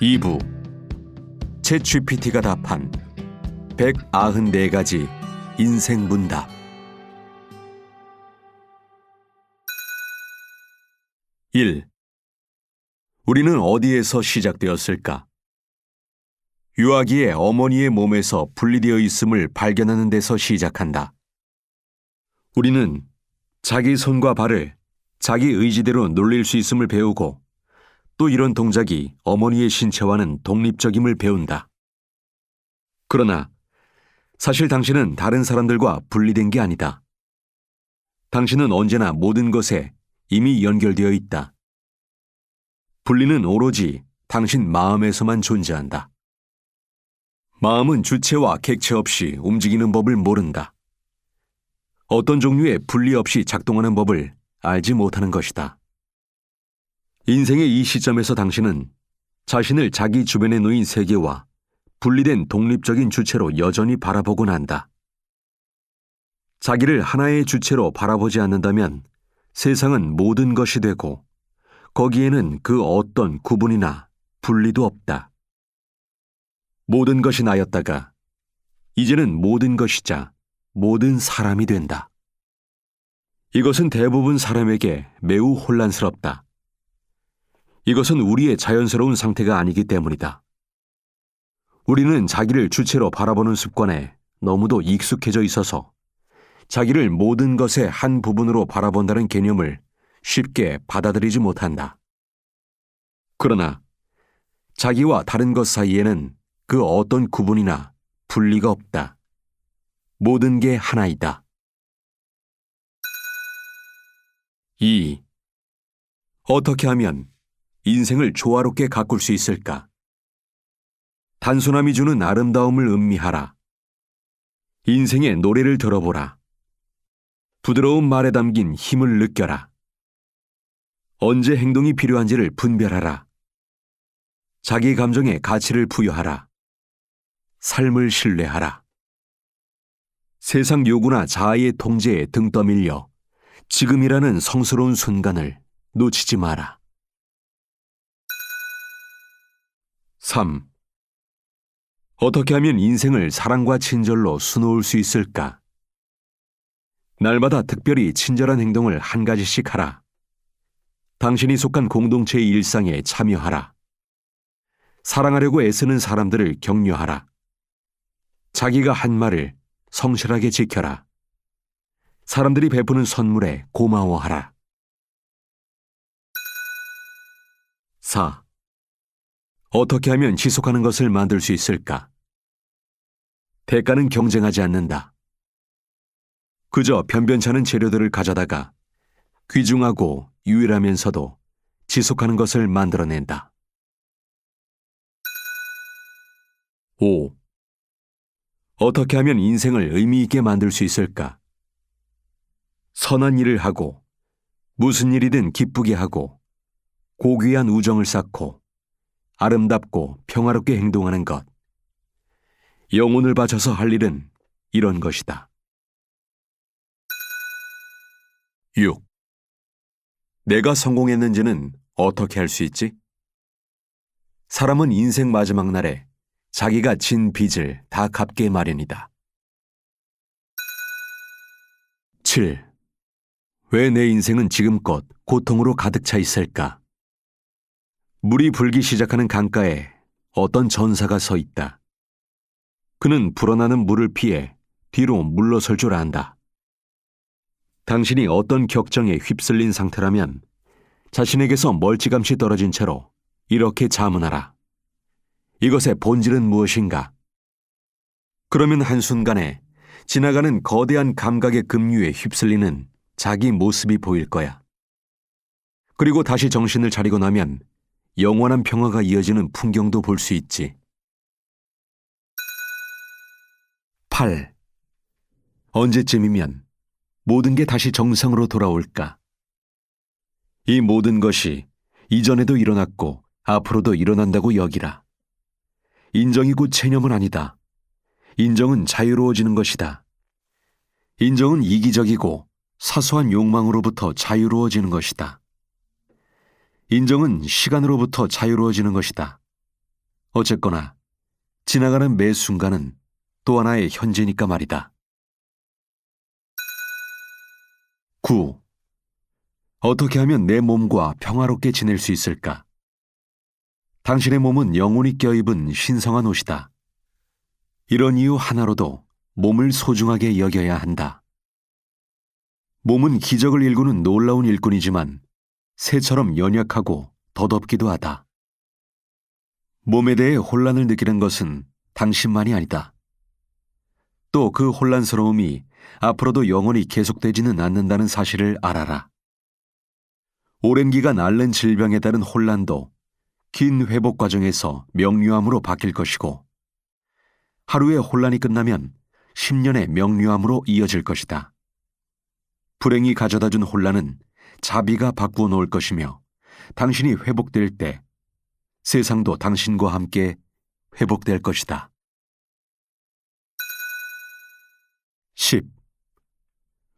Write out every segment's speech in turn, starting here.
2부 챗GPT가 답한 194가지 인생 문답. 1. 우리는 어디에서 시작되었을까? 유아기에 어머니의 몸에서 분리되어 있음을 발견하는 데서 시작한다. 우리는 자기 손과 발을 자기 의지대로 놀릴 수 있음을 배우고 또 이런 동작이 어머니의 신체와는 독립적임을 배운다. 그러나 사실 당신은 다른 사람들과 분리된 게 아니다. 당신은 언제나 모든 것에 이미 연결되어 있다. 분리는 오로지 당신 마음에서만 존재한다. 마음은 주체와 객체 없이 움직이는 법을 모른다. 어떤 종류의 분리 없이 작동하는 법을 알지 못하는 것이다. 인생의 이 시점에서 당신은 자신을 자기 주변에 놓인 세계와 분리된 독립적인 주체로 여전히 바라보곤 한다. 자기를 하나의 주체로 바라보지 않는다면 세상은 모든 것이 되고 거기에는 그 어떤 구분이나 분리도 없다. 모든 것이 나였다가 이제는 모든 것이자 모든 사람이 된다. 이것은 대부분 사람에게 매우 혼란스럽다. 이것은 우리의 자연스러운 상태가 아니기 때문이다. 우리는 자기를 주체로 바라보는 습관에 너무도 익숙해져 있어서 자기를 모든 것의 한 부분으로 바라본다는 개념을 쉽게 받아들이지 못한다. 그러나 자기와 다른 것 사이에는 그 어떤 구분이나 분리가 없다. 모든 게 하나이다. 2. 어떻게 하면 인생을 조화롭게 가꿀 수 있을까? 단순함이 주는 아름다움을 음미하라. 인생의 노래를 들어보라. 부드러운 말에 담긴 힘을 느껴라. 언제 행동이 필요한지를 분별하라. 자기 감정에 가치를 부여하라. 삶을 신뢰하라. 세상 요구나 자아의 통제에 등 떠밀려 지금이라는 성스러운 순간을 놓치지 마라. 3. 어떻게 하면 인생을 사랑과 친절로 수놓을 수 있을까? 날마다 특별히 친절한 행동을 한 가지씩 하라. 당신이 속한 공동체의 일상에 참여하라. 사랑하려고 애쓰는 사람들을 격려하라. 자기가 한 말을 성실하게 지켜라. 사람들이 베푸는 선물에 고마워하라. 4. 어떻게 하면 지속하는 것을 만들 수 있을까? 대가는 경쟁하지 않는다. 그저 변변찮은 재료들을 가져다가 귀중하고 유일하면서도 지속하는 것을 만들어낸다. 5. 어떻게 하면 인생을 의미 있게 만들 수 있을까? 선한 일을 하고 무슨 일이든 기쁘게 하고 고귀한 우정을 쌓고 아름답고 평화롭게 행동하는 것. 영혼을 바쳐서 할 일은 이런 것이다. 6. 내가 성공했는지는 어떻게 알 수 있지? 사람은 인생 마지막 날에 자기가 진 빚을 다 갚게 마련이다. 7. 왜 내 인생은 지금껏 고통으로 가득 차 있을까? 물이 불기 시작하는 강가에 어떤 전사가 서 있다. 그는 불어나는 물을 피해 뒤로 물러설 줄 안다. 당신이 어떤 격정에 휩쓸린 상태라면 자신에게서 멀찌감치 떨어진 채로 이렇게 자문하라. 이것의 본질은 무엇인가? 그러면 한순간에 지나가는 거대한 감각의 급류에 휩쓸리는 자기 모습이 보일 거야. 그리고 다시 정신을 차리고 나면 영원한 평화가 이어지는 풍경도 볼 수 있지. 8. 언제쯤이면 모든 게 다시 정상으로 돌아올까? 이 모든 것이 이전에도 일어났고 앞으로도 일어난다고 여기라. 인정이 곧 체념은 아니다. 인정은 자유로워지는 것이다. 인정은 이기적이고 사소한 욕망으로부터 자유로워지는 것이다. 인정은 시간으로부터 자유로워지는 것이다. 어쨌거나 지나가는 매 순간은 또 하나의 현재니까 말이다. 9. 어떻게 하면 내 몸과 평화롭게 지낼 수 있을까? 당신의 몸은 영혼이 껴입은 신성한 옷이다. 이런 이유 하나로도 몸을 소중하게 여겨야 한다. 몸은 기적을 일구는 놀라운 일꾼이지만 새처럼 연약하고 더덥기도 하다. 몸에 대해 혼란을 느끼는 것은 당신만이 아니다. 또 그 혼란스러움이 앞으로도 영원히 계속되지는 않는다는 사실을 알아라. 오랜 기간 앓는 질병에 따른 혼란도 긴 회복 과정에서 명료함으로 바뀔 것이고, 하루의 혼란이 끝나면 10년의 명료함으로 이어질 것이다. 불행이 가져다준 혼란은 자비가 바꾸어 놓을 것이며, 당신이 회복될 때 세상도 당신과 함께 회복될 것이다. 10.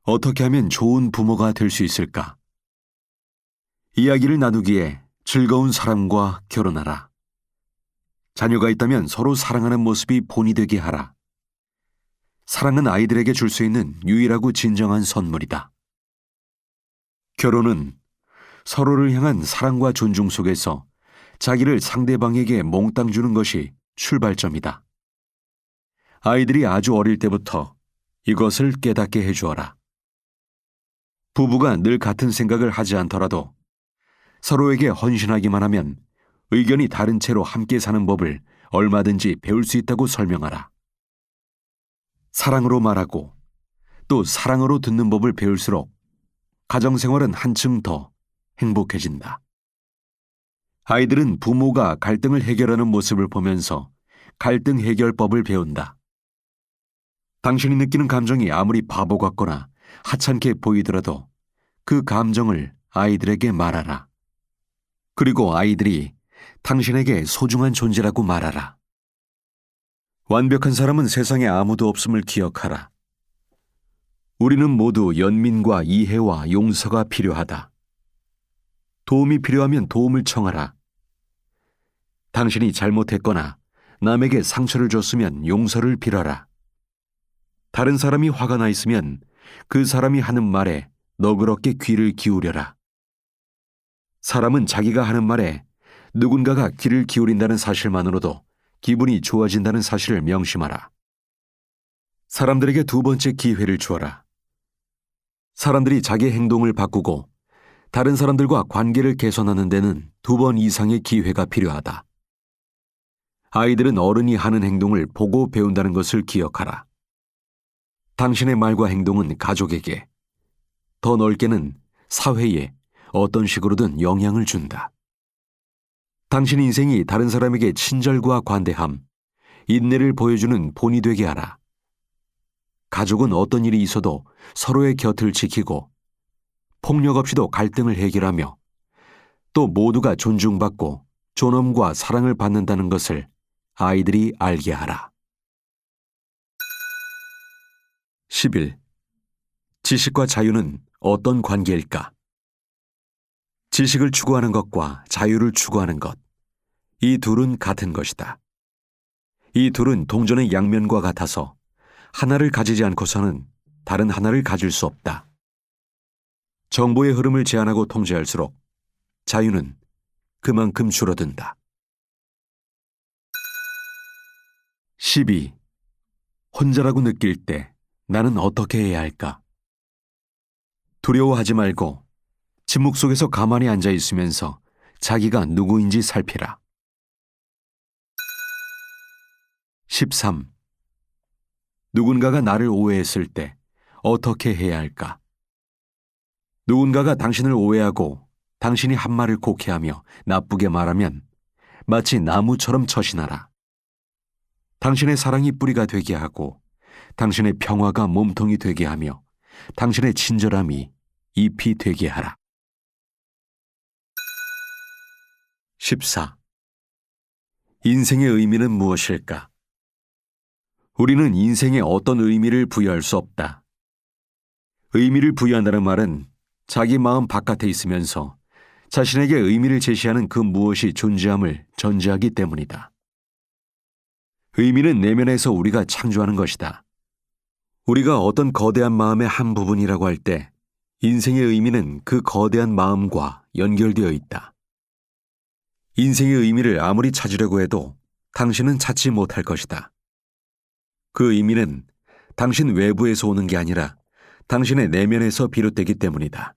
어떻게 하면 좋은 부모가 될 수 있을까? 이야기를 나누기에 즐거운 사람과 결혼하라. 자녀가 있다면 서로 사랑하는 모습이 본이 되게 하라. 사랑은 아이들에게 줄 수 있는 유일하고 진정한 선물이다. 결혼은 서로를 향한 사랑과 존중 속에서 자기를 상대방에게 몽땅 주는 것이 출발점이다. 아이들이 아주 어릴 때부터 이것을 깨닫게 해주어라. 부부가 늘 같은 생각을 하지 않더라도 서로에게 헌신하기만 하면 의견이 다른 채로 함께 사는 법을 얼마든지 배울 수 있다고 설명하라. 사랑으로 말하고 또 사랑으로 듣는 법을 배울수록 가정생활은 한층 더 행복해진다. 아이들은 부모가 갈등을 해결하는 모습을 보면서 갈등 해결법을 배운다. 당신이 느끼는 감정이 아무리 바보 같거나 하찮게 보이더라도 그 감정을 아이들에게 말하라. 그리고 아이들이 당신에게 소중한 존재라고 말하라. 완벽한 사람은 세상에 아무도 없음을 기억하라. 우리는 모두 연민과 이해와 용서가 필요하다. 도움이 필요하면 도움을 청하라. 당신이 잘못했거나 남에게 상처를 줬으면 용서를 빌어라. 다른 사람이 화가 나 있으면 그 사람이 하는 말에 너그럽게 귀를 기울여라. 사람은 자기가 하는 말에 누군가가 귀를 기울인다는 사실만으로도 기분이 좋아진다는 사실을 명심하라. 사람들에게 두 번째 기회를 주어라. 사람들이 자기 행동을 바꾸고 다른 사람들과 관계를 개선하는 데는 2번 이상의 기회가 필요하다. 아이들은 어른이 하는 행동을 보고 배운다는 것을 기억하라. 당신의 말과 행동은 가족에게, 더 넓게는 사회에 어떤 식으로든 영향을 준다. 당신 인생이 다른 사람에게 친절과 관대함, 인내를 보여주는 본이 되게 하라. 가족은 어떤 일이 있어도 서로의 곁을 지키고 폭력 없이도 갈등을 해결하며 또 모두가 존중받고 존엄과 사랑을 받는다는 것을 아이들이 알게 하라. 11. 지식과 자유는 어떤 관계일까? 지식을 추구하는 것과 자유를 추구하는 것, 이 둘은 같은 것이다. 이 둘은 동전의 양면과 같아서 하나를 가지지 않고서는 다른 하나를 가질 수 없다. 정보의 흐름을 제한하고 통제할수록 자유는 그만큼 줄어든다. 12. 혼자라고 느낄 때 나는 어떻게 해야 할까? 두려워하지 말고 침묵 속에서 가만히 앉아 있으면서 자기가 누구인지 살피라. 13. 누군가가 나를 오해했을 때 어떻게 해야 할까? 누군가가 당신을 오해하고 당신이 한 말을 곡해하며 나쁘게 말하면 마치 나무처럼 처신하라. 당신의 사랑이 뿌리가 되게 하고 당신의 평화가 몸통이 되게 하며 당신의 친절함이 잎이 되게 하라. 14. 인생의 의미는 무엇일까? 우리는 인생에 어떤 의미를 부여할 수 없다. 의미를 부여한다는 말은 자기 마음 바깥에 있으면서 자신에게 의미를 제시하는 그 무엇이 존재함을 전제하기 때문이다. 의미는 내면에서 우리가 창조하는 것이다. 우리가 어떤 거대한 마음의 한 부분이라고 할 때 인생의 의미는 그 거대한 마음과 연결되어 있다. 인생의 의미를 아무리 찾으려고 해도 당신은 찾지 못할 것이다. 그 의미는 당신 외부에서 오는 게 아니라 당신의 내면에서 비롯되기 때문이다.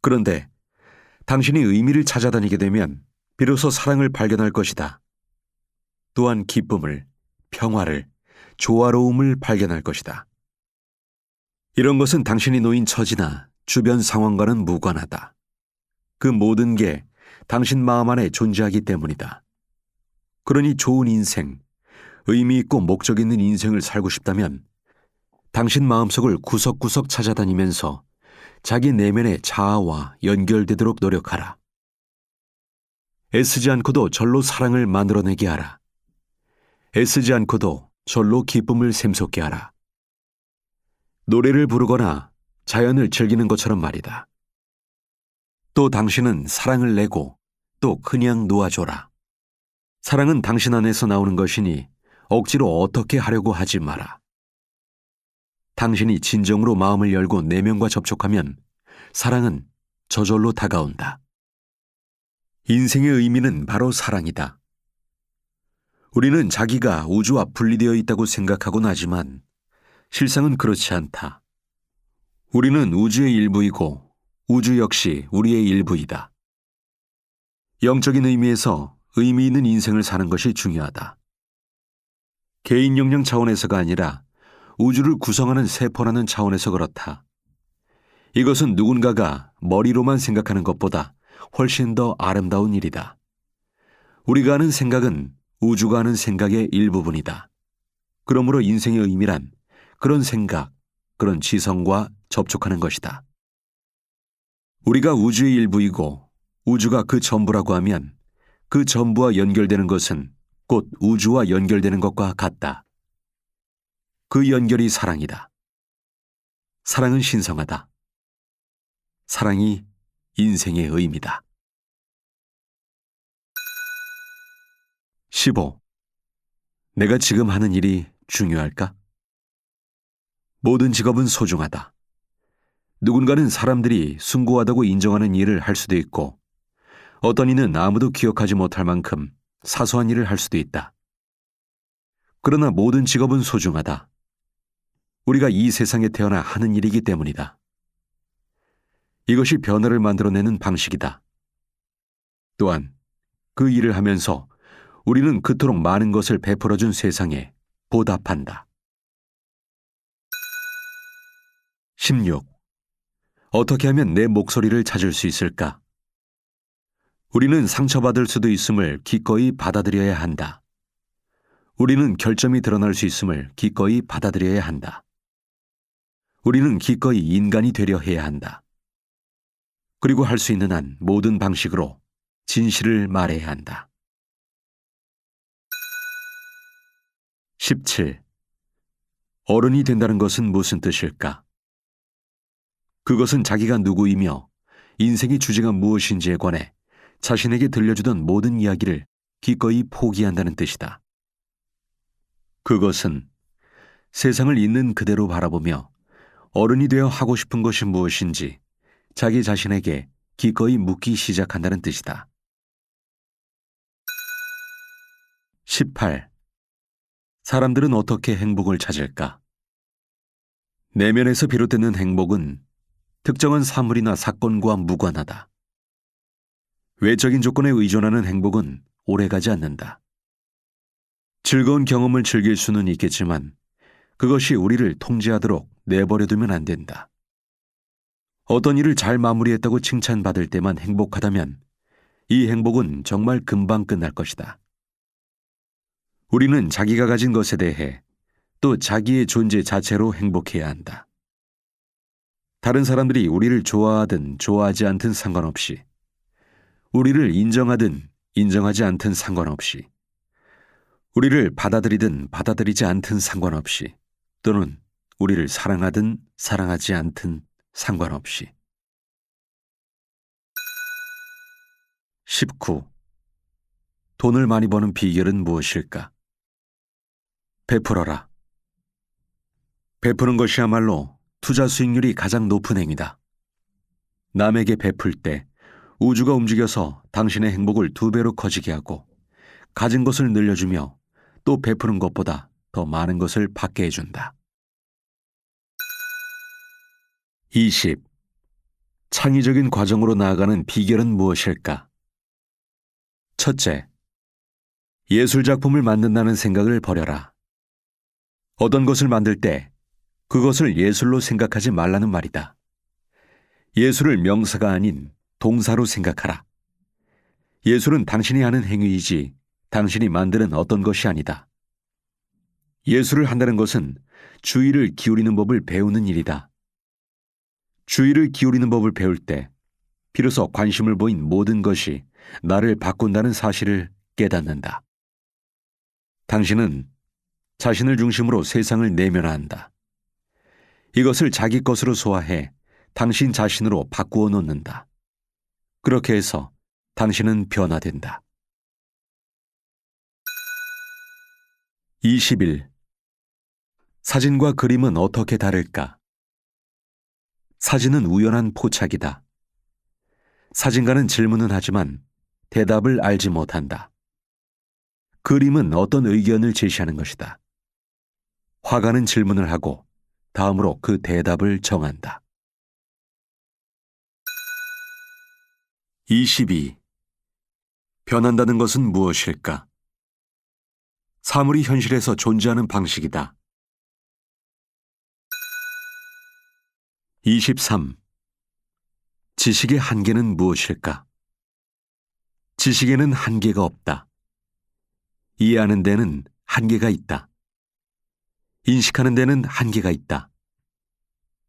그런데 당신이 의미를 찾아다니게 되면 비로소 사랑을 발견할 것이다. 또한 기쁨을, 평화를, 조화로움을 발견할 것이다. 이런 것은 당신이 놓인 처지나 주변 상황과는 무관하다. 그 모든 게 당신 마음 안에 존재하기 때문이다. 그러니 좋은 인생, 의미 있고 목적 있는 인생을 살고 싶다면 당신 마음속을 구석구석 찾아다니면서 자기 내면의 자아와 연결되도록 노력하라. 애쓰지 않고도 절로 사랑을 만들어내게 하라. 애쓰지 않고도 절로 기쁨을 샘솟게 하라. 노래를 부르거나 자연을 즐기는 것처럼 말이다. 또 당신은 사랑을 내고 또 그냥 놓아줘라. 사랑은 당신 안에서 나오는 것이니 억지로 어떻게 하려고 하지 마라. 당신이 진정으로 마음을 열고 내면과 접촉하면 사랑은 저절로 다가온다. 인생의 의미는 바로 사랑이다. 우리는 자기가 우주와 분리되어 있다고 생각하곤 하지만 실상은 그렇지 않다. 우리는 우주의 일부이고 우주 역시 우리의 일부이다. 영적인 의미에서 의미 있는 인생을 사는 것이 중요하다. 개인 역량 차원에서가 아니라 우주를 구성하는 세포라는 차원에서 그렇다. 이것은 누군가가 머리로만 생각하는 것보다 훨씬 더 아름다운 일이다. 우리가 하는 생각은 우주가 하는 생각의 일부분이다. 그러므로 인생의 의미란 그런 생각, 그런 지성과 접촉하는 것이다. 우리가 우주의 일부이고 우주가 그 전부라고 하면 그 전부와 연결되는 것은 곧 우주와 연결되는 것과 같다. 그 연결이 사랑이다. 사랑은 신성하다. 사랑이 인생의 의미다. 15. 내가 지금 하는 일이 중요할까? 모든 직업은 소중하다. 누군가는 사람들이 숭고하다고 인정하는 일을 할 수도 있고 어떤 이는 아무도 기억하지 못할 만큼 사소한 일을 할 수도 있다. 그러나 모든 직업은 소중하다. 우리가 이 세상에 태어나 하는 일이기 때문이다. 이것이 변화를 만들어내는 방식이다. 또한 그 일을 하면서 우리는 그토록 많은 것을 베풀어준 세상에 보답한다. 16. 어떻게 하면 내 목소리를 찾을 수 있을까? 우리는 상처받을 수도 있음을 기꺼이 받아들여야 한다. 우리는 결점이 드러날 수 있음을 기꺼이 받아들여야 한다. 우리는 기꺼이 인간이 되려 해야 한다. 그리고 할 수 있는 한 모든 방식으로 진실을 말해야 한다. 17. 어른이 된다는 것은 무슨 뜻일까? 그것은 자기가 누구이며 인생의 주제가 무엇인지에 관해 자신에게 들려주던 모든 이야기를 기꺼이 포기한다는 뜻이다. 그것은 세상을 있는 그대로 바라보며 어른이 되어 하고 싶은 것이 무엇인지 자기 자신에게 기꺼이 묻기 시작한다는 뜻이다. 18. 사람들은 어떻게 행복을 찾을까? 내면에서 비롯되는 행복은 특정한 사물이나 사건과 무관하다. 외적인 조건에 의존하는 행복은 오래가지 않는다. 즐거운 경험을 즐길 수는 있겠지만 그것이 우리를 통제하도록 내버려두면 안 된다. 어떤 일을 잘 마무리했다고 칭찬받을 때만 행복하다면 이 행복은 정말 금방 끝날 것이다. 우리는 자기가 가진 것에 대해 또 자기의 존재 자체로 행복해야 한다. 다른 사람들이 우리를 좋아하든 좋아하지 않든 상관없이, 우리를 인정하든 인정하지 않든 상관없이, 우리를 받아들이든 받아들이지 않든 상관없이, 또는 우리를 사랑하든 사랑하지 않든 상관없이. 19. 돈을 많이 버는 비결은 무엇일까? 베풀어라. 베푸는 것이야말로 투자 수익률이 가장 높은 행위다. 남에게 베풀 때 우주가 움직여서 당신의 행복을 2배로 커지게 하고 가진 것을 늘려주며 또 베푸는 것보다 더 많은 것을 받게 해준다. 20. 창의적인 과정으로 나아가는 비결은 무엇일까? 첫째, 예술작품을 만든다는 생각을 버려라. 어떤 것을 만들 때 그것을 예술로 생각하지 말라는 말이다. 예술을 명사가 아닌 동사로 생각하라. 예술은 당신이 하는 행위이지 당신이 만드는 어떤 것이 아니다. 예술을 한다는 것은 주의를 기울이는 법을 배우는 일이다. 주의를 기울이는 법을 배울 때 비로소 관심을 보인 모든 것이 나를 바꾼다는 사실을 깨닫는다. 당신은 자신을 중심으로 세상을 내면화한다. 이것을 자기 것으로 소화해 당신 자신으로 바꾸어 놓는다. 그렇게 해서 당신은 변화된다. 21. 사진과 그림은 어떻게 다를까? 사진은 우연한 포착이다. 사진가는 질문은 하지만 대답을 알지 못한다. 그림은 어떤 의견을 제시하는 것이다. 화가는 질문을 하고 다음으로 그 대답을 정한다. 22. 변한다는 것은 무엇일까? 사물이 현실에서 존재하는 방식이다. 23. 지식의 한계는 무엇일까? 지식에는 한계가 없다. 이해하는 데는 한계가 있다. 인식하는 데는 한계가 있다.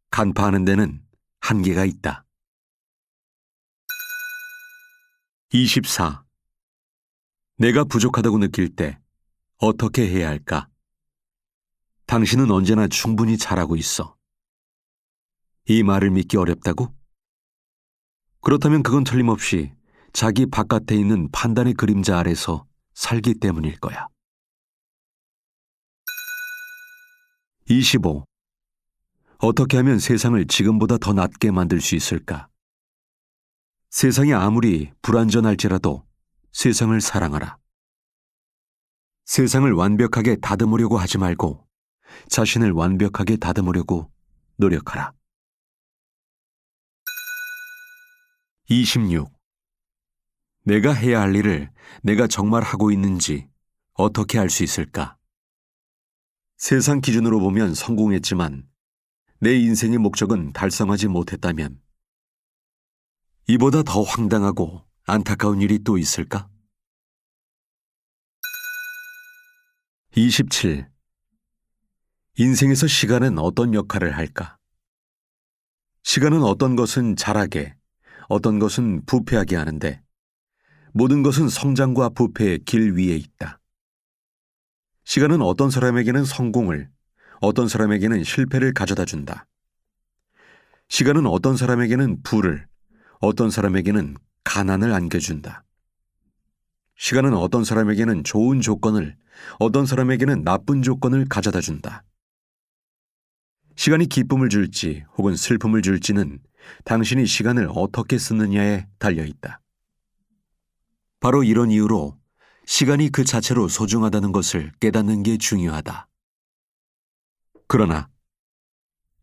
간파하는 데는 한계가 있다. 24. 내가 부족하다고 느낄 때 어떻게 해야 할까? 당신은 언제나 충분히 잘하고 있어. 이 말을 믿기 어렵다고? 그렇다면 그건 틀림없이 자기 바깥에 있는 판단의 그림자 아래서 살기 때문일 거야. 25. 어떻게 하면 세상을 지금보다 더 낫게 만들 수 있을까? 세상이 아무리 불완전할지라도 세상을 사랑하라. 세상을 완벽하게 다듬으려고 하지 말고 자신을 완벽하게 다듬으려고 노력하라. 26. 내가 해야 할 일을 내가 정말 하고 있는지 어떻게 알 수 있을까? 세상 기준으로 보면 성공했지만 내 인생의 목적은 달성하지 못했다면 이보다 더 황당하고 안타까운 일이 또 있을까? 27. 인생에서 시간은 어떤 역할을 할까? 시간은 어떤 것은 잘하게, 어떤 것은 부패하게 하는데 모든 것은 성장과 부패의 길 위에 있다. 시간은 어떤 사람에게는 성공을, 어떤 사람에게는 실패를 가져다 준다. 시간은 어떤 사람에게는 부를, 어떤 사람에게는 가난을 안겨준다. 시간은 어떤 사람에게는 좋은 조건을, 어떤 사람에게는 나쁜 조건을 가져다 준다. 시간이 기쁨을 줄지 혹은 슬픔을 줄지는 당신이 시간을 어떻게 쓰느냐에 달려있다. 바로 이런 이유로 시간이 그 자체로 소중하다는 것을 깨닫는 게 중요하다. 그러나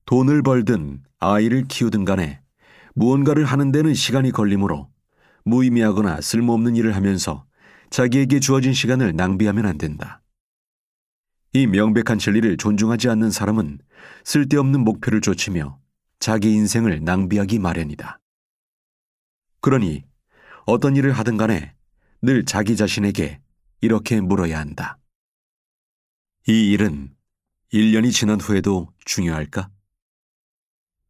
돈을 벌든 아이를 키우든 간에 무언가를 하는 데는 시간이 걸리므로 무의미하거나 쓸모없는 일을 하면서 자기에게 주어진 시간을 낭비하면 안 된다. 이 명백한 진리를 존중하지 않는 사람은 쓸데없는 목표를 좇으며 자기 인생을 낭비하기 마련이다. 그러니 어떤 일을 하든 간에 늘 자기 자신에게 이렇게 물어야 한다. 이 일은 1년이 지난 후에도 중요할까?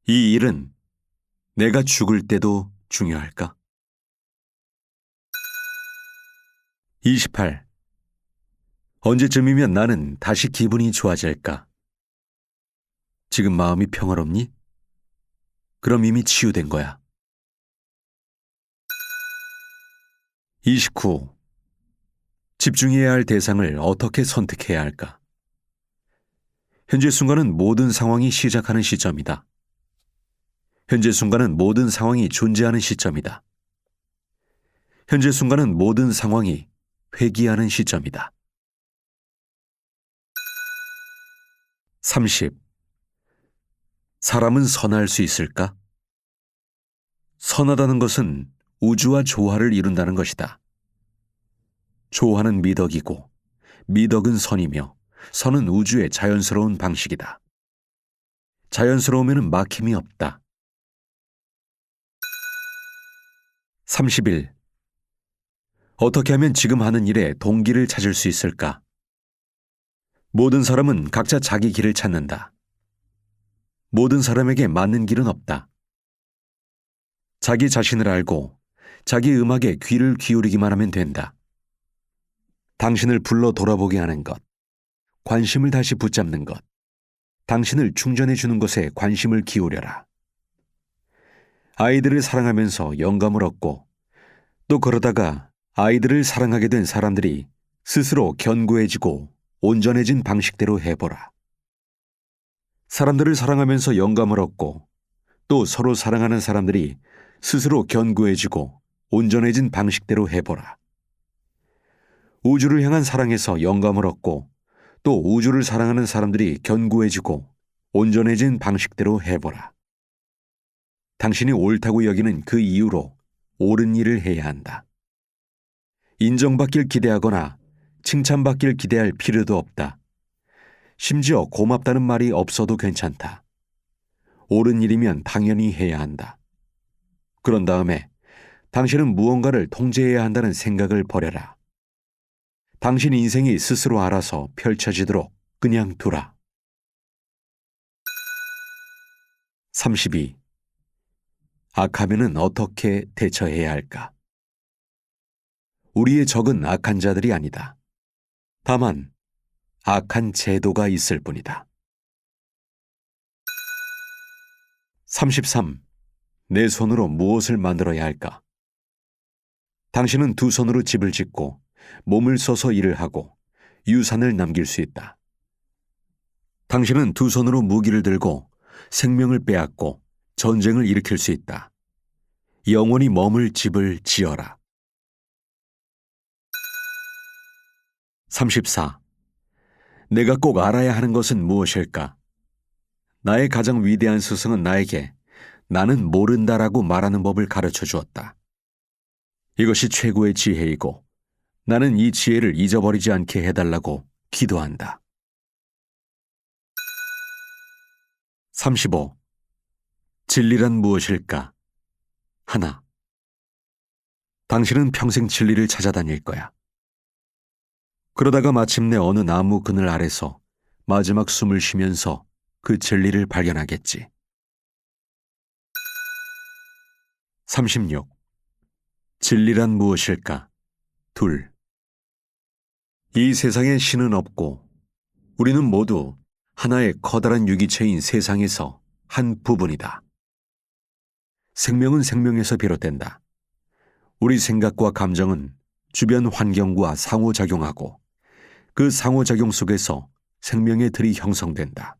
이 일은 내가 죽을 때도 중요할까? 28. 언제쯤이면 나는 다시 기분이 좋아질까? 지금 마음이 평화롭니? 그럼 이미 치유된 거야. 29. 집중해야 할 대상을 어떻게 선택해야 할까? 현재 순간은 모든 상황이 시작하는 시점이다. 현재 순간은 모든 상황이 존재하는 시점이다. 현재 순간은 모든 상황이 회귀하는 시점이다. 30. 사람은 선할 수 있을까? 선하다는 것은 우주와 조화를 이룬다는 것이다. 조화는 미덕이고 미덕은 선이며 선은 우주의 자연스러운 방식이다. 자연스러우면 막힘이 없다. 31. 어떻게 하면 지금 하는 일에 동기를 찾을 수 있을까? 모든 사람은 각자 자기 길을 찾는다. 모든 사람에게 맞는 길은 없다. 자기 자신을 알고 자기 음악에 귀를 기울이기만 하면 된다. 당신을 불러 돌아보게 하는 것, 관심을 다시 붙잡는 것, 당신을 충전해 주는 것에 관심을 기울여라. 아이들을 사랑하면서 영감을 얻고 또 그러다가 아이들을 사랑하게 된 사람들이 스스로 견고해지고 온전해진 방식대로 해보라. 사람들을 사랑하면서 영감을 얻고 또 서로 사랑하는 사람들이 스스로 견고해지고 온전해진 방식대로 해보라. 우주를 향한 사랑에서 영감을 얻고 또 우주를 사랑하는 사람들이 견고해지고 온전해진 방식대로 해보라. 당신이 옳다고 여기는 그 이유로 옳은 일을 해야 한다. 인정받길 기대하거나 칭찬받길 기대할 필요도 없다. 심지어 고맙다는 말이 없어도 괜찮다. 옳은 일이면 당연히 해야 한다. 그런 다음에 당신은 무언가를 통제해야 한다는 생각을 버려라. 당신 인생이 스스로 알아서 펼쳐지도록 그냥 두라. 32. 악하면은 어떻게 대처해야 할까? 우리의 적은 악한 자들이 아니다. 다만 악한 제도가 있을 뿐이다. 33. 내 손으로 무엇을 만들어야 할까? 당신은 두 손으로 집을 짓고 몸을 써서 일을 하고 유산을 남길 수 있다. 당신은 두 손으로 무기를 들고 생명을 빼앗고 전쟁을 일으킬 수 있다. 영원히 머물 집을 지어라. 34. 내가 꼭 알아야 하는 것은 무엇일까? 나의 가장 위대한 스승은 나에게 나는 모른다라고 말하는 법을 가르쳐 주었다. 이것이 최고의 지혜이고 나는 이 지혜를 잊어버리지 않게 해달라고 기도한다. 35. 진리란 무엇일까? 하나. 당신은 평생 진리를 찾아다닐 거야. 그러다가 마침내 어느 나무 그늘 아래서 마지막 숨을 쉬면서 그 진리를 발견하겠지. 36. 진리란 무엇일까? 둘. 이 세상에 신은 없고 우리는 모두 하나의 커다란 유기체인 세상에서 한 부분이다. 생명은 생명에서 비롯된다. 우리 생각과 감정은 주변 환경과 상호작용하고 그 상호작용 속에서 생명의 틀이 형성된다.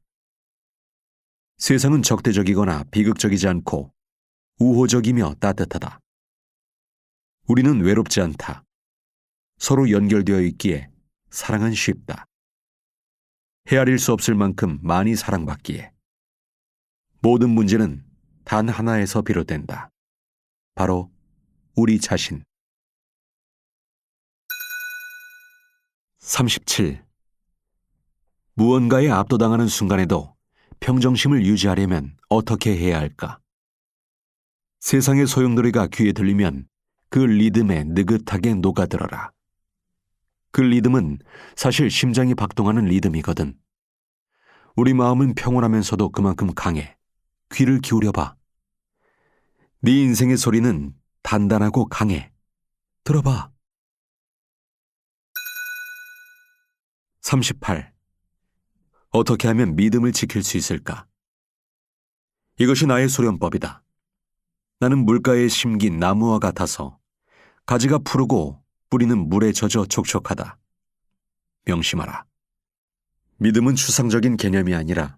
세상은 적대적이거나 비극적이지 않고 우호적이며 따뜻하다. 우리는 외롭지 않다. 서로 연결되어 있기에 사랑은 쉽다. 헤아릴 수 없을 만큼 많이 사랑받기에 모든 문제는 단 하나에서 비롯된다. 바로 우리 자신. 37. 무언가에 압도당하는 순간에도 평정심을 유지하려면 어떻게 해야 할까? 세상의 소용돌이가 귀에 들리면 그 리듬에 느긋하게 녹아들어라. 그 리듬은 사실 심장이 박동하는 리듬이거든. 우리 마음은 평온하면서도 그만큼 강해. 귀를 기울여봐. 네 인생의 소리는 단단하고 강해. 들어봐. 38. 어떻게 하면 믿음을 지킬 수 있을까? 이것이 나의 수련법이다. 나는 물가에 심긴 나무와 같아서 가지가 푸르고 뿌리는 물에 젖어 촉촉하다. 명심하라. 믿음은 추상적인 개념이 아니라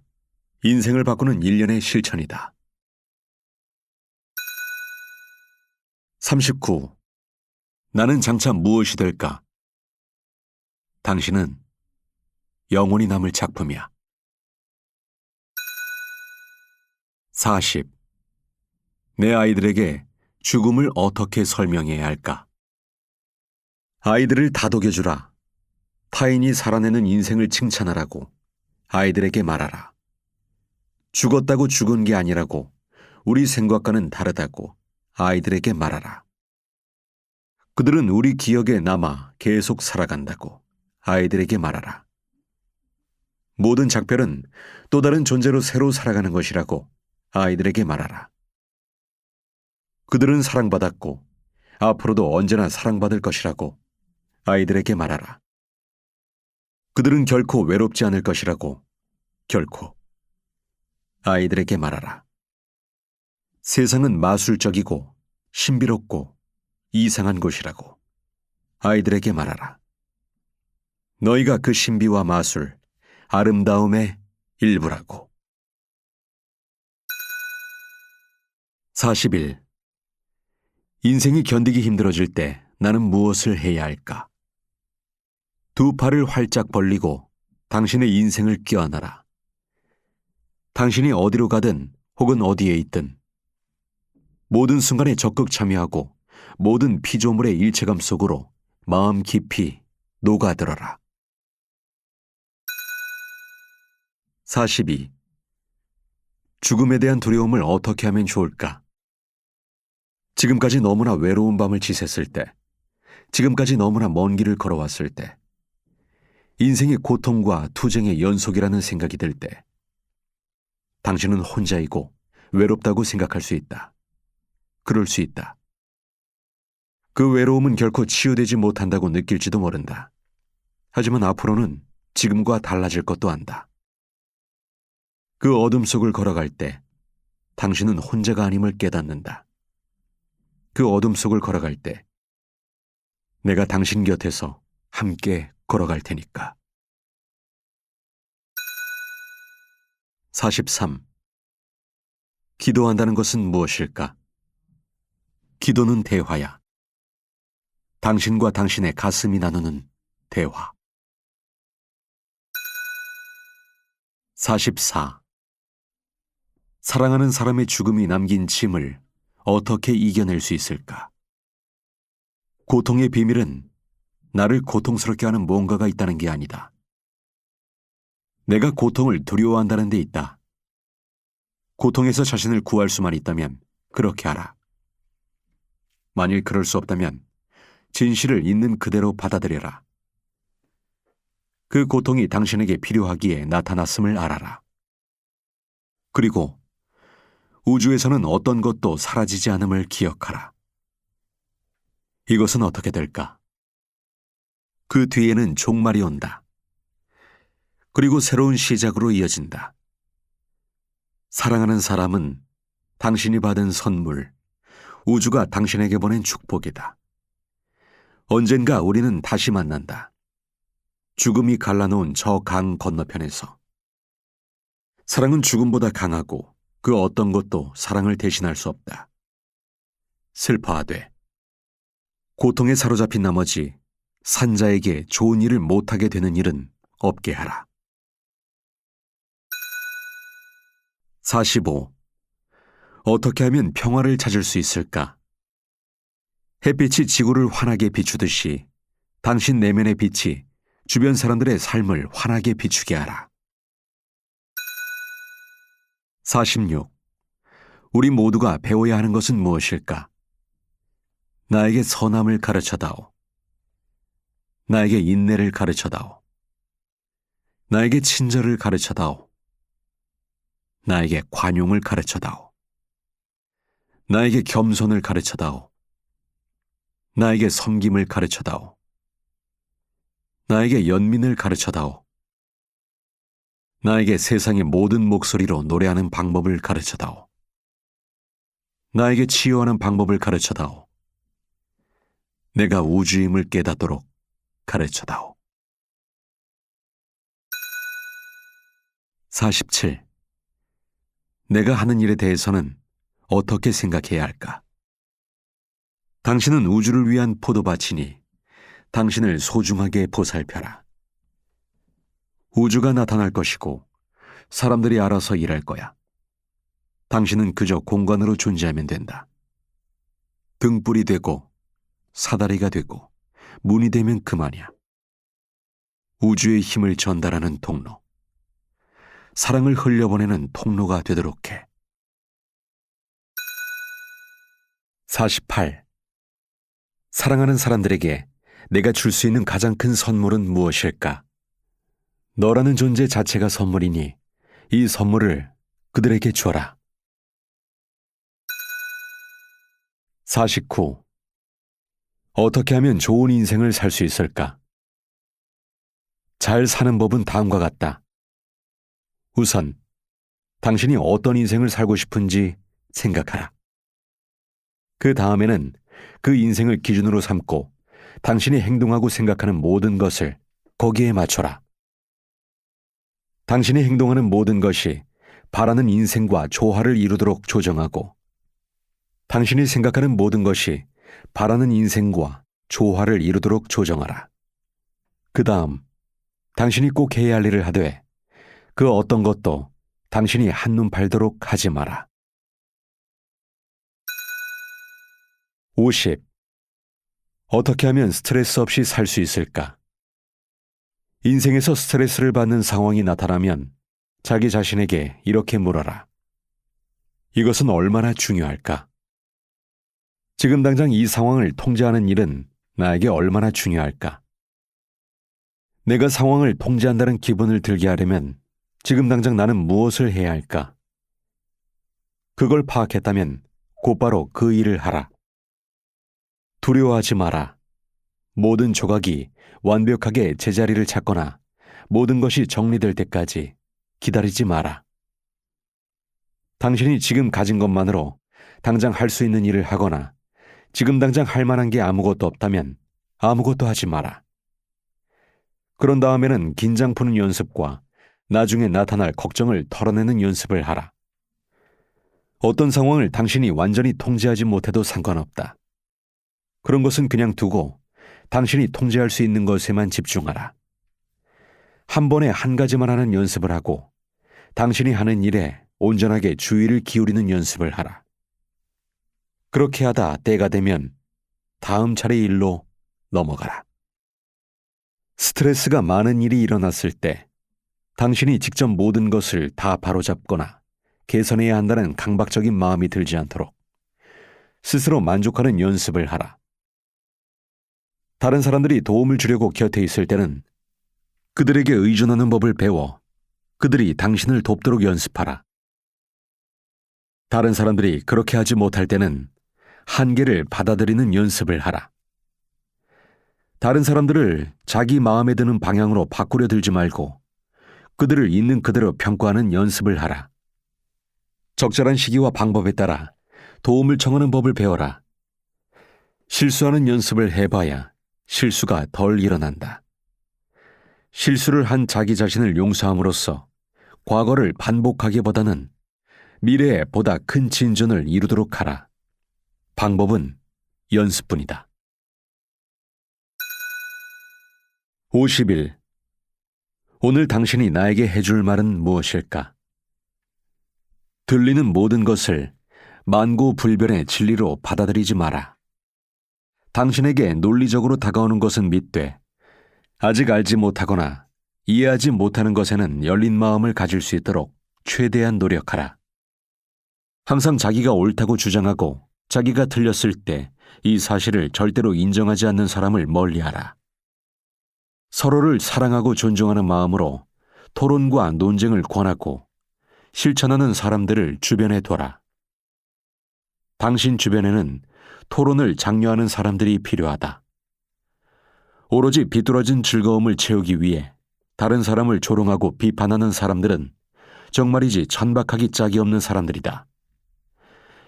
인생을 바꾸는 일련의 실천이다. 39. 나는 장차 무엇이 될까? 당신은 영원히 남을 작품이야. 40. 내 아이들에게 죽음을 어떻게 설명해야 할까? 아이들을 다독여주라. 타인이 살아내는 인생을 칭찬하라고 아이들에게 말하라. 죽었다고 죽은 게 아니라고, 우리 생각과는 다르다고 아이들에게 말하라. 그들은 우리 기억에 남아 계속 살아간다고 아이들에게 말하라. 모든 작별은 또 다른 존재로 새로 살아가는 것이라고 아이들에게 말하라. 그들은 사랑받았고 앞으로도 언제나 사랑받을 것이라고 아이들에게 말하라. 그들은 결코 외롭지 않을 것이라고 결코 아이들에게 말하라. 세상은 마술적이고 신비롭고 이상한 곳이라고 아이들에게 말하라. 너희가 그 신비와 마술, 아름다움의 일부라고. 41. 인생이 견디기 힘들어질 때 나는 무엇을 해야 할까? 두 팔을 활짝 벌리고 당신의 인생을 껴안아라. 당신이 어디로 가든 혹은 어디에 있든 모든 순간에 적극 참여하고 모든 피조물의 일체감 속으로 마음 깊이 녹아들어라. 42. 죽음에 대한 두려움을 어떻게 하면 좋을까? 지금까지 너무나 외로운 밤을 지샜을 때, 지금까지 너무나 먼 길을 걸어왔을 때, 인생이 고통과 투쟁의 연속이라는 생각이 들 때, 당신은 혼자이고 외롭다고 생각할 수 있다. 그럴 수 있다. 그 외로움은 결코 치유되지 못한다고 느낄지도 모른다. 하지만 앞으로는 지금과 달라질 것도 안다. 그 어둠 속을 걸어갈 때 당신은 혼자가 아님을 깨닫는다. 그 어둠 속을 걸어갈 때 내가 당신 곁에서 함께 걸어갈 테니까. 43. 기도한다는 것은 무엇일까? 기도는 대화야. 당신과 당신의 가슴이 나누는 대화. 44. 사랑하는 사람의 죽음이 남긴 짐을 어떻게 이겨낼 수 있을까? 고통의 비밀은 나를 고통스럽게 하는 뭔가가 있다는 게 아니다. 내가 고통을 두려워한다는 데 있다. 고통에서 자신을 구할 수만 있다면 그렇게 하라. 만일 그럴 수 없다면 진실을 있는 그대로 받아들여라. 그 고통이 당신에게 필요하기에 나타났음을 알아라. 그리고 우주에서는 어떤 것도 사라지지 않음을 기억하라. 이것은 어떻게 될까? 그 뒤에는 종말이 온다. 그리고 새로운 시작으로 이어진다. 사랑하는 사람은 당신이 받은 선물, 우주가 당신에게 보낸 축복이다. 언젠가 우리는 다시 만난다. 죽음이 갈라놓은 저 강 건너편에서. 사랑은 죽음보다 강하고 그 어떤 것도 사랑을 대신할 수 없다. 슬퍼하되 고통에 사로잡힌 나머지 산자에게 좋은 일을 못하게 되는 일은 없게 하라. 45. 어떻게 하면 평화를 찾을 수 있을까? 햇빛이 지구를 환하게 비추듯이 당신 내면의 빛이 주변 사람들의 삶을 환하게 비추게 하라. 46. 우리 모두가 배워야 하는 것은 무엇일까? 나에게 선함을 가르쳐다오. 나에게 인내를 가르쳐다오. 나에게 친절을 가르쳐다오. 나에게 관용을 가르쳐다오. 나에게 겸손을 가르쳐다오. 나에게 섬김을 가르쳐다오. 나에게 연민을 가르쳐다오. 나에게 세상의 모든 목소리로 노래하는 방법을 가르쳐다오. 나에게 치유하는 방법을 가르쳐다오. 내가 우주임을 깨닫도록 가르쳐다오. 47. 내가 하는 일에 대해서는 어떻게 생각해야 할까? 당신은 우주를 위한 포도밭이니 당신을 소중하게 보살펴라. 우주가 나타날 것이고 사람들이 알아서 일할 거야. 당신은 그저 공간으로 존재하면 된다. 등불이 되고 사다리가 되고 문이 되면 그만이야. 우주의 힘을 전달하는 통로, 사랑을 흘려보내는 통로가 되도록 해. 48. 사랑하는 사람들에게 내가 줄 수 있는 가장 큰 선물은 무엇일까? 너라는 존재 자체가 선물이니 이 선물을 그들에게 주어라. 49. 어떻게 하면 좋은 인생을 살 수 있을까? 잘 사는 법은 다음과 같다. 우선 당신이 어떤 인생을 살고 싶은지 생각하라. 그 다음에는 그 인생을 기준으로 삼고 당신이 행동하고 생각하는 모든 것을 거기에 맞춰라. 당신이 행동하는 모든 것이 바라는 인생과 조화를 이루도록 조정하고 당신이 생각하는 모든 것이 바라는 인생과 조화를 이루도록 조정하라. 그 다음 당신이 꼭 해야 할 일을 하되 그 어떤 것도 당신이 한눈 팔도록 하지 마라. 50. 어떻게 하면 스트레스 없이 살 수 있을까? 인생에서 스트레스를 받는 상황이 나타나면 자기 자신에게 이렇게 물어라. 이것은 얼마나 중요할까? 지금 당장 이 상황을 통제하는 일은 나에게 얼마나 중요할까? 내가 상황을 통제한다는 기분을 들게 하려면 지금 당장 나는 무엇을 해야 할까? 그걸 파악했다면 곧바로 그 일을 하라. 두려워하지 마라. 모든 조각이 완벽하게 제자리를 찾거나 모든 것이 정리될 때까지 기다리지 마라. 당신이 지금 가진 것만으로 당장 할 수 있는 일을 하거나 지금 당장 할 만한 게 아무것도 없다면 아무것도 하지 마라. 그런 다음에는 긴장 푸는 연습과 나중에 나타날 걱정을 털어내는 연습을 하라. 어떤 상황을 당신이 완전히 통제하지 못해도 상관없다. 그런 것은 그냥 두고 당신이 통제할 수 있는 것에만 집중하라. 한 번에 한 가지만 하는 연습을 하고 당신이 하는 일에 온전하게 주의를 기울이는 연습을 하라. 그렇게 하다 때가 되면 다음 차례 일로 넘어가라. 스트레스가 많은 일이 일어났을 때 당신이 직접 모든 것을 다 바로잡거나 개선해야 한다는 강박적인 마음이 들지 않도록 스스로 만족하는 연습을 하라. 다른 사람들이 도움을 주려고 곁에 있을 때는 그들에게 의존하는 법을 배워 그들이 당신을 돕도록 연습하라. 다른 사람들이 그렇게 하지 못할 때는 한계를 받아들이는 연습을 하라. 다른 사람들을 자기 마음에 드는 방향으로 바꾸려 들지 말고 그들을 있는 그대로 평가하는 연습을 하라. 적절한 시기와 방법에 따라 도움을 청하는 법을 배워라. 실수하는 연습을 해봐야 실수가 덜 일어난다. 실수를 한 자기 자신을 용서함으로써 과거를 반복하기보다는 미래에 보다 큰 진전을 이루도록 하라. 방법은 연습뿐이다. 50일. 오늘 당신이 나에게 해줄 말은 무엇일까? 들리는 모든 것을 만고불변의 진리로 받아들이지 마라. 당신에게 논리적으로 다가오는 것은 믿되 아직 알지 못하거나 이해하지 못하는 것에는 열린 마음을 가질 수 있도록 최대한 노력하라. 항상 자기가 옳다고 주장하고 자기가 틀렸을 때 이 사실을 절대로 인정하지 않는 사람을 멀리하라. 서로를 사랑하고 존중하는 마음으로 토론과 논쟁을 권하고 실천하는 사람들을 주변에 둬라. 당신 주변에는 토론을 장려하는 사람들이 필요하다. 오로지 비뚤어진 즐거움을 채우기 위해 다른 사람을 조롱하고 비판하는 사람들은 정말이지 천박하기 짝이 없는 사람들이다.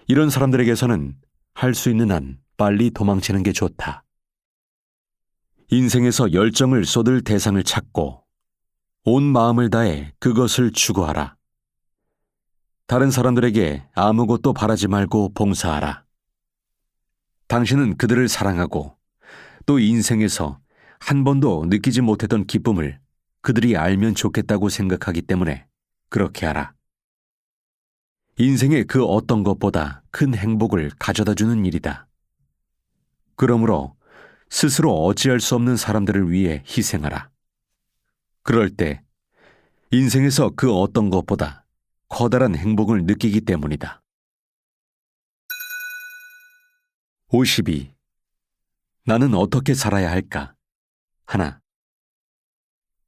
이런 사람들에게서는 할 수 있는 한 빨리 도망치는 게 좋다. 인생에서 열정을 쏟을 대상을 찾고 온 마음을 다해 그것을 추구하라. 다른 사람들에게 아무것도 바라지 말고 봉사하라. 당신은 그들을 사랑하고 또 인생에서 한 번도 느끼지 못했던 기쁨을 그들이 알면 좋겠다고 생각하기 때문에 그렇게 하라. 인생의 그 어떤 것보다 큰 행복을 가져다주는 일이다. 그러므로 스스로 어찌할 수 없는 사람들을 위해 희생하라. 그럴 때 인생에서 그 어떤 것보다 커다란 행복을 느끼기 때문이다. 52. 나는 어떻게 살아야 할까? 하나.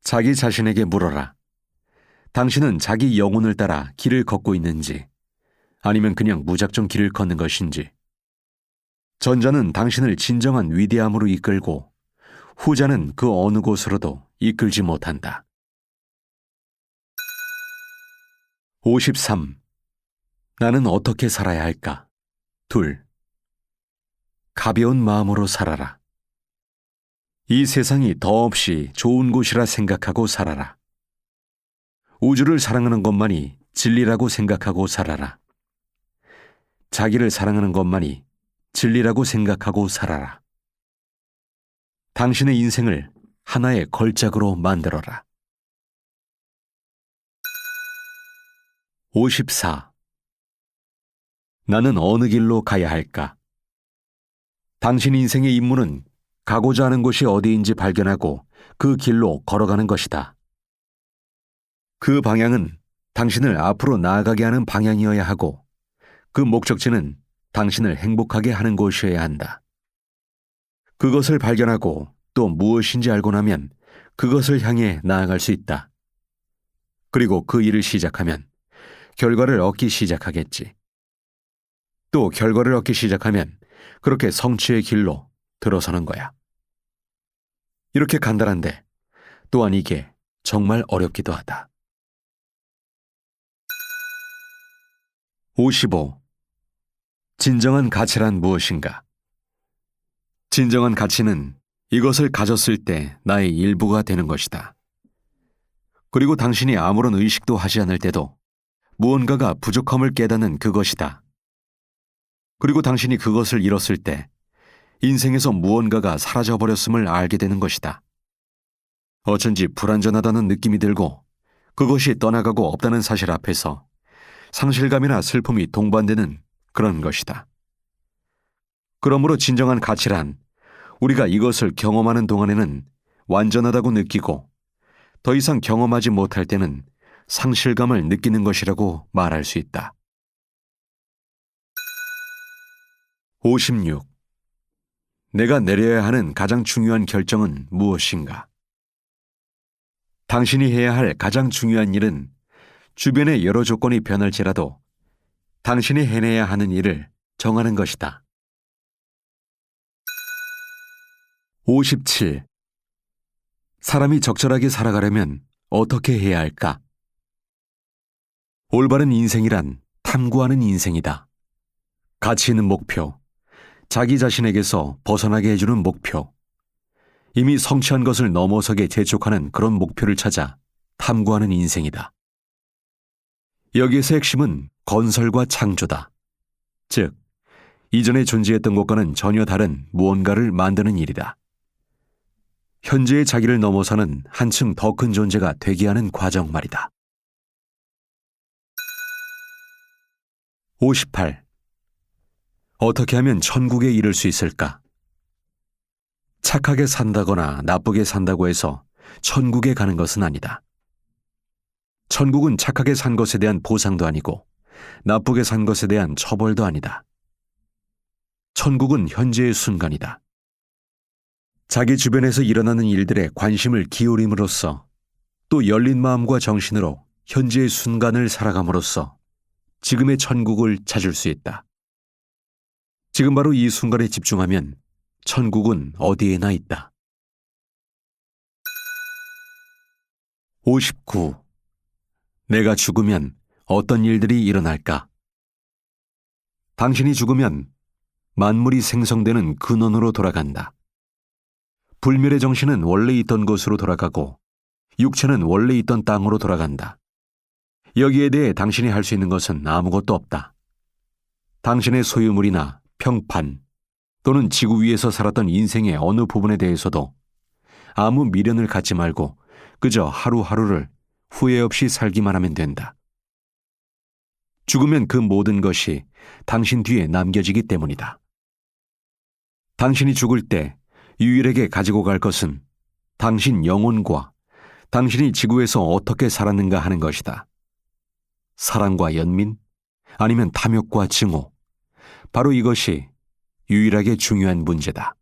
자기 자신에게 물어라. 당신은 자기 영혼을 따라 길을 걷고 있는지 아니면 그냥 무작정 길을 걷는 것인지. 전자는 당신을 진정한 위대함으로 이끌고 후자는 그 어느 곳으로도 이끌지 못한다. 53. 나는 어떻게 살아야 할까? 둘. 가벼운 마음으로 살아라. 이 세상이 더없이 좋은 곳이라 생각하고 살아라. 우주를 사랑하는 것만이 진리라고 생각하고 살아라. 자기를 사랑하는 것만이 진리라고 생각하고 살아라. 당신의 인생을 하나의 걸작으로 만들어라. 54. 나는 어느 길로 가야 할까? 당신 인생의 임무는 가고자 하는 곳이 어디인지 발견하고 그 길로 걸어가는 것이다. 그 방향은 당신을 앞으로 나아가게 하는 방향이어야 하고 그 목적지는 당신을 행복하게 하는 곳이어야 한다. 그것을 발견하고 또 무엇인지 알고 나면 그것을 향해 나아갈 수 있다. 그리고 그 일을 시작하면 결과를 얻기 시작하겠지. 또 결과를 얻기 시작하면 그렇게 성취의 길로 들어서는 거야. 이렇게 간단한데 또한 이게 정말 어렵기도 하다. 55. 진정한 가치란 무엇인가? 진정한 가치는 이것을 가졌을 때 나의 일부가 되는 것이다. 그리고 당신이 아무런 의식도 하지 않을 때도 무언가가 부족함을 깨닫는 그것이다. 그리고 당신이 그것을 잃었을 때 인생에서 무언가가 사라져버렸음을 알게 되는 것이다. 어쩐지 불완전하다는 느낌이 들고 그것이 떠나가고 없다는 사실 앞에서 상실감이나 슬픔이 동반되는 그런 것이다. 그러므로 진정한 가치란 우리가 이것을 경험하는 동안에는 완전하다고 느끼고 더 이상 경험하지 못할 때는 상실감을 느끼는 것이라고 말할 수 있다. 56. 내가 내려야 하는 가장 중요한 결정은 무엇인가? 당신이 해야 할 가장 중요한 일은 주변의 여러 조건이 변할지라도 당신이 해내야 하는 일을 정하는 것이다. 57. 사람이 적절하게 살아가려면 어떻게 해야 할까? 올바른 인생이란 탐구하는 인생이다. 가치 있는 목표, 자기 자신에게서 벗어나게 해주는 목표, 이미 성취한 것을 넘어서게 재촉하는 그런 목표를 찾아 탐구하는 인생이다. 여기에서 핵심은 건설과 창조다. 즉, 이전에 존재했던 것과는 전혀 다른 무언가를 만드는 일이다. 현재의 자기를 넘어서는 한층 더 큰 존재가 되게 하는 과정 말이다. 58. 어떻게 하면 천국에 이를 수 있을까? 착하게 산다거나 나쁘게 산다고 해서 천국에 가는 것은 아니다. 천국은 착하게 산 것에 대한 보상도 아니고 나쁘게 산 것에 대한 처벌도 아니다. 천국은 현재의 순간이다. 자기 주변에서 일어나는 일들에 관심을 기울임으로써 또 열린 마음과 정신으로 현재의 순간을 살아감으로써 지금의 천국을 찾을 수 있다. 지금 바로 이 순간에 집중하면 천국은 어디에나 있다. 59. 내가 죽으면 어떤 일들이 일어날까? 당신이 죽으면 만물이 생성되는 근원으로 돌아간다. 불멸의 정신은 원래 있던 곳으로 돌아가고 육체는 원래 있던 땅으로 돌아간다. 여기에 대해 당신이 할 수 있는 것은 아무것도 없다. 당신의 소유물이나 평판 또는 지구 위에서 살았던 인생의 어느 부분에 대해서도 아무 미련을 갖지 말고 그저 하루하루를 후회 없이 살기만 하면 된다. 죽으면 그 모든 것이 당신 뒤에 남겨지기 때문이다. 당신이 죽을 때 유일하게 가지고 갈 것은 당신 영혼과 당신이 지구에서 어떻게 살았는가 하는 것이다. 사랑과 연민, 아니면 탐욕과 증오, 바로 이것이 유일하게 중요한 문제다.